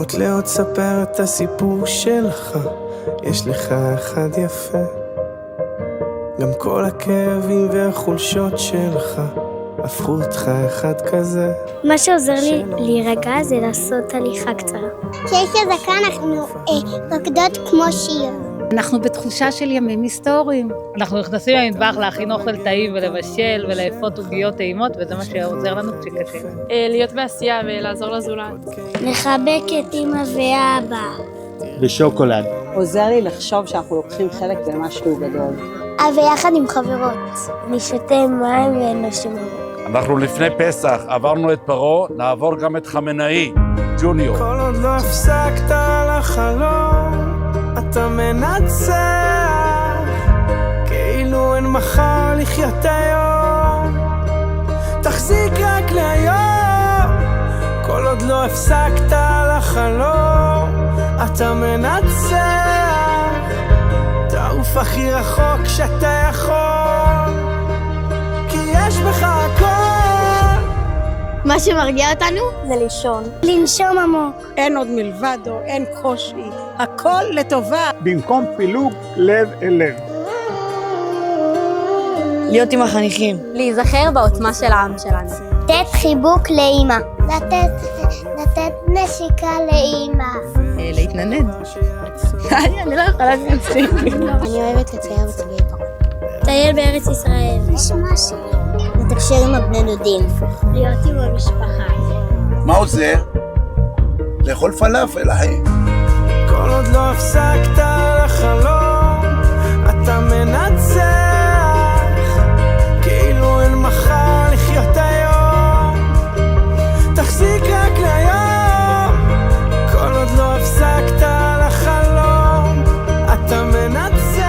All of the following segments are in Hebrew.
עוד לאות ספר את הסיפור שלך, יש לך אחד יפה. גם כל הכאבים והחולשות שלך הפכו אותך אחד כזה. מה שעוזר לי להירגע זה לעשות הליכה קצרה. כשיש אזעקה אנחנו רוקדות כמו שיר. אנחנו בתחושה של ימים היסטוריים. אנחנו נכנסים למטבח להכין אוכל טעים ולבשל ולאפות עוגיות טעימות, וזה מה שעוזר לנו כשקשה. להיות בעשייה ולעזור לזולת. לחבק את אמא ואבא. ושוקולד. עוזר לי לחשוב שאנחנו לוקחים חלק במשהו גדול. ויחד עם חברות. נשתה מים ונושם. אנחנו לפני פסח, עברנו את פרעה, נעבור גם את חמינאי, ג'וניור. כל עוד לא הפסקת על החלום, אתה מנצח, כאילו אין מחר לחיות היום, תחזיק רק להיום. כל עוד לא הפסקת על החלום, אתה מנצח, תעוף הכי רחוק שאתה יכול, כי יש בך הכל. מה שמרגיע אותנו זה לישון. לנשום עמוק. אין עוד מלבדו, אין קושי, הכל לטובה. במקום פילוג, לב אל לב. להיות עם החניכים. להיזכר בעוצמה של העם שלנו. לתת חיבוק לאמא. לתת נשיקה לאמא. להתננד. אני לא יכולה להצליח. אני אוהבת לצייר בצבעי פרעה. לטייל בארץ ישראל. לשמוע שירים. לתקשר עם הבני דודים. להיות עם המשפחה. מה עוזר? לאכול פלאפל, אחי. כל עוד לא הפסקת על החלום, אתה מנצח, כאילו אין מחר לחיות היום, תחזיק רק להיום. כל עוד לא הפסקת על החלום, אתה מנצח.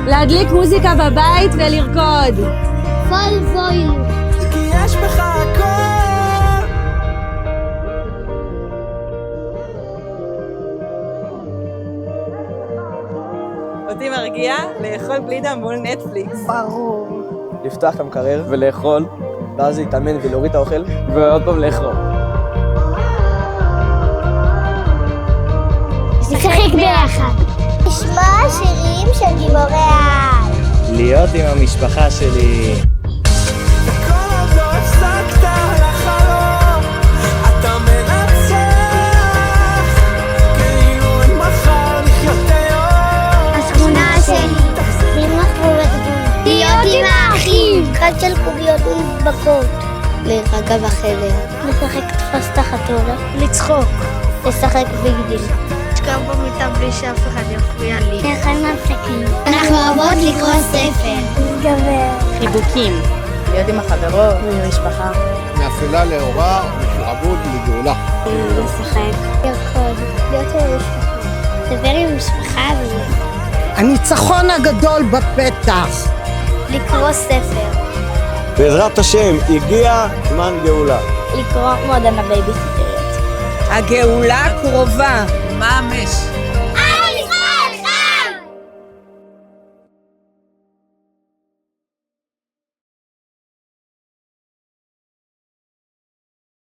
להדליק מוזיקה בבית ולרקוד. פול וויל. כי יש בך הכל. אותי מרגיע לאכול גלידה מול נטפליקס. ברור. לפתוח את המקרר ולאכול, ואז להתאמן ולהוריד את האוכל, ועוד פעם לאכול. לשחק ביחד. לשמוע שירים של גיבורי העל. להיות עם המשפחה שלי. כל עוד לא הפסקת על החלום, אתה מנצח, כאילו אין מחר לחיות היום. השכונה שלי. למחור את הגבול. להיות עם האחים. חד של קוביות ומדבקות. להירגע בחדר. לשחק תפוס את החתולה. לצחוק. לשחק בגדיל. לשכב במיטה בלי שאף אחד יפריע לי. לאכול ממתקים. אנחנו אוהבות לקרוא ספר. להתגבר. חיבוקים. להיות עם החברות ועם המשפחה. מאפלה לאורה, משועבוד לגאולה. לשחק. לרקוד. להיות עם המשפחה. לדבר עם המשפחה הניצחון הגדול בפתח. לקרוא ספר. בעזרת השם, הגיע זמן גאולה. לקרוא מועדון הבייביסיטריות. הגאולה קרובה. ממש.